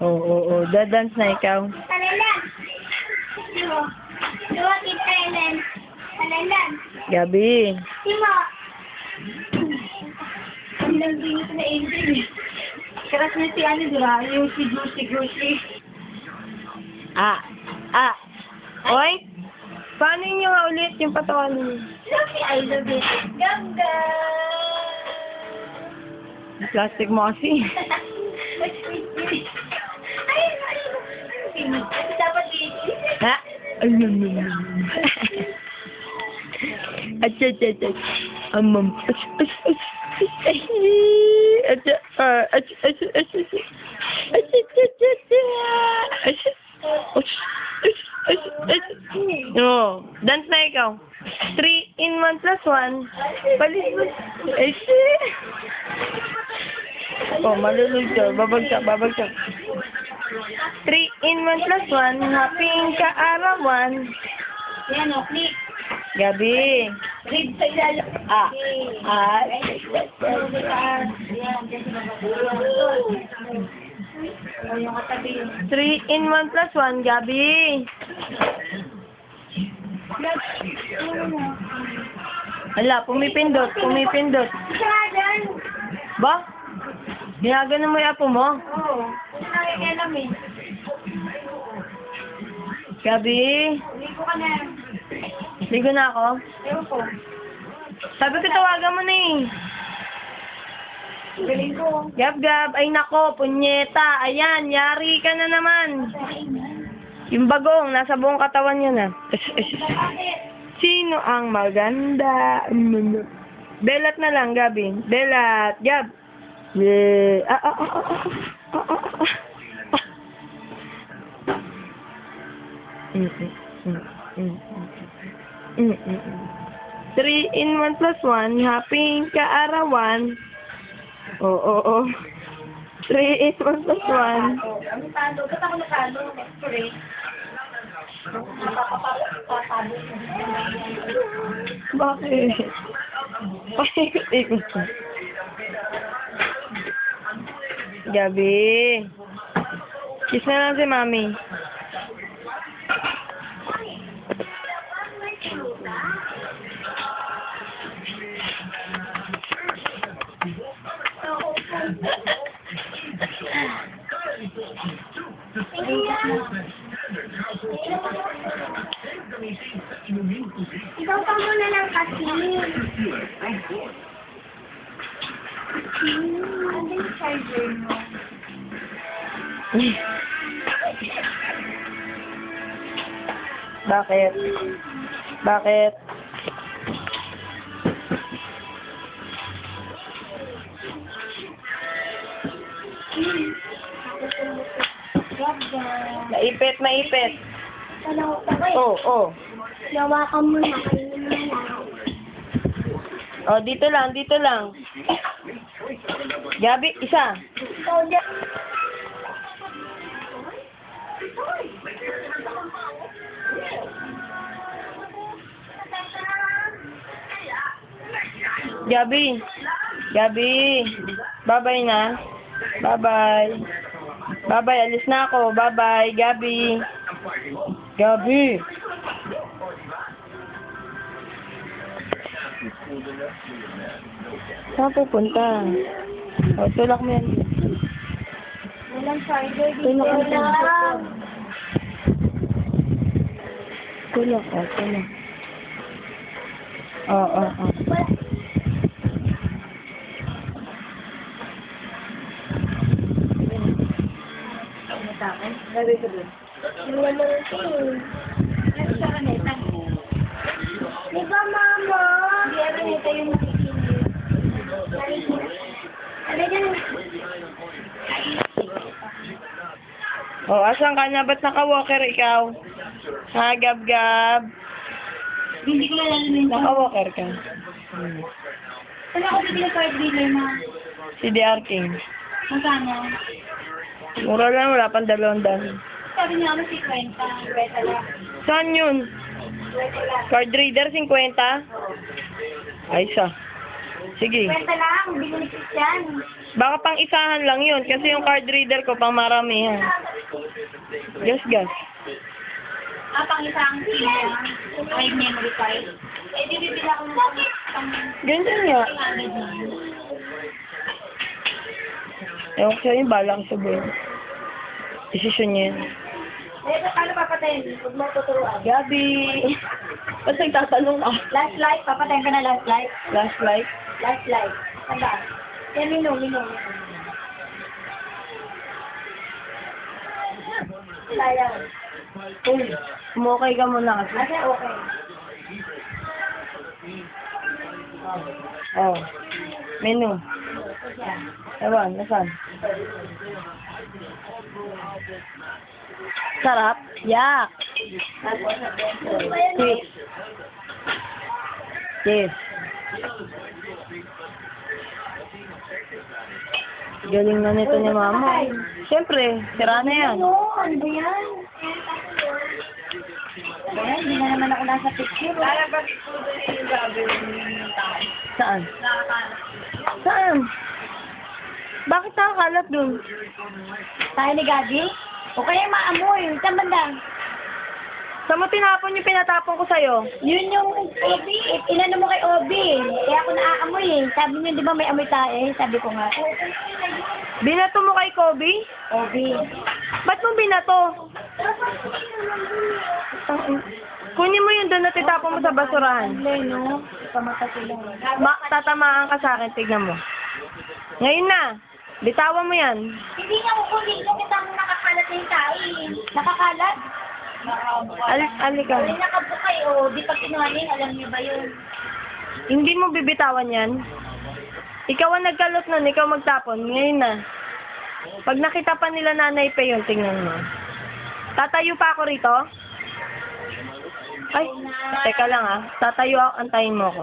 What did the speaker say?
Oo. Dadance na ikaw. Talalan. Simo. Simo, kita Ellen. Talalan. Gabi. Simo. Ang lang na Angel. Karas na si ano, di ba? Yung si Gucci. Oy! Paano nyo nga ulit yung patawan niyo? Luffy, I love it. Ganda! Plastic mo kasi. Dapat dito. Ha? Atcha. Amam. No, dance na ikaw. 3 in 1 plus 1. Palit mo. Oh, malulog to. Babagsak. 3 in 1 plus 1. Haping kaarawan. Yan o, click. Gabi. Read sa ilalim. Yung katabi yun. 3 in 1 plus 1. Gabi. Hala, pumipindot. Ba? Ginagano mo yung apo mo? Oo. Nakikailam eh. Gabi. Ligo ka na. Ligo na ako. Ewan ko. Sabi ko tawagan mo na eh. Galing ko. Gab. Ay nako, punyeta. Ayan, yari ka na naman. Yung bagong, nasa buong katawan niya na. Sino ang maganda? Belat na lang, Gabi. Belat. Gab. Yeah. 3 in 1 plus 1. Haping kaarawan. Oo. 3 in 1 plus 1. Ano talo? Ba't ako natalo? Sorry. Bakit? Paikot-ikot ko. Gabi. Kiss na lang si Mami. Ikaw pa muna lang kasi. Ano yung charger mo? Bakit? Maipit. Wala ko pa Oh. Lawakan mo na. Oh, dito lang. Gabi, isa. Ikaw dyan. Gabi. Bye-bye na. Bye-bye, alis na ako. Bye-bye, Gabi. Saan pupunta? O, tulak mo yan. Walang charger dito. Tulak mo yan. lang. Tulak. Oo. Gabi ko dun. Iwan mo rin ito. Ano sa kaneta? Di ba, Mama? Hindi, kaneta yung nakikinig. Ano dyan? Oh, asan ka na? Ba't naka-walker ikaw? Ha, Gab? Hindi ko nalalaman. Naka-walker ka. Wala ako bibili card dealer na. Si DR King. Magkano? Mura lang, wala pang 200. Sabi niya ako si Kwenta. Kwenta lang. Saan yun? Kwenta lang. Card reader, 50? Ay, isa. Sige. Kwenta lang. Hindi ko ni Christian. Baka pang isahan lang yun, kasi yung card reader ko pang maramihan. Gas, gas. Pang isang may memory card. Eh, di bibila ko ng pang Ganyan nga. Ewan ko sa'yo, bala ko sabihin. Desisyon niya yun. Eh, paano papatayin? Huwag mo tuturuan. Gabi! Ba't nagtatanong ka? Last light, papatayin ka na last light. Last light? Last light. Tanda. Yan, minum. Sayang. Uy, umukay ka muna kasi. Kasi okay. Oh. Menu. Yan. Ewan, nasaan? Sarap? Yak! Sweet. Yes. Galing na nito ni mama. Siyempre, sira na yan. Ano? Ano ba yan? Ayan, hindi na naman ako nasa picture. Saan? Saan? Bakit nakakalat dun? Tayo ni Gabi? O kaya maamoy. Saan banda? Saan mo tinapon yung pinatapon ko sa'yo? Yun yung Obi. Inano mo kay Obi. Kaya ako naaamoy eh. Sabi niyo, di ba may amoy tayo? Sabi ko nga. Binato mo kay Kobe? Obi. Ba't mo binato? Kunin mo yung doon na titapon mo sa basurahan. Hindi, no? Pamata sila. Tatamaan ka sa akin, tignan mo. Ngayon na. Bitawan mo yan. Hindi nga kukunin ko. Kita mo nakakalat na yung kain. Nakakalat? Alika. Ay, nakabukay. O, di pa kinuhanin. Alam niyo ba yun? Hindi mo bibitawan yan. Ikaw ang nagkalot nun, ikaw magtapon. Ngayon na. Pag nakita pa nila nanay pa yun, tingnan mo. Tatayo pa ako rito? Ay, teka lang ah. Tatayo ako, antayin mo ako.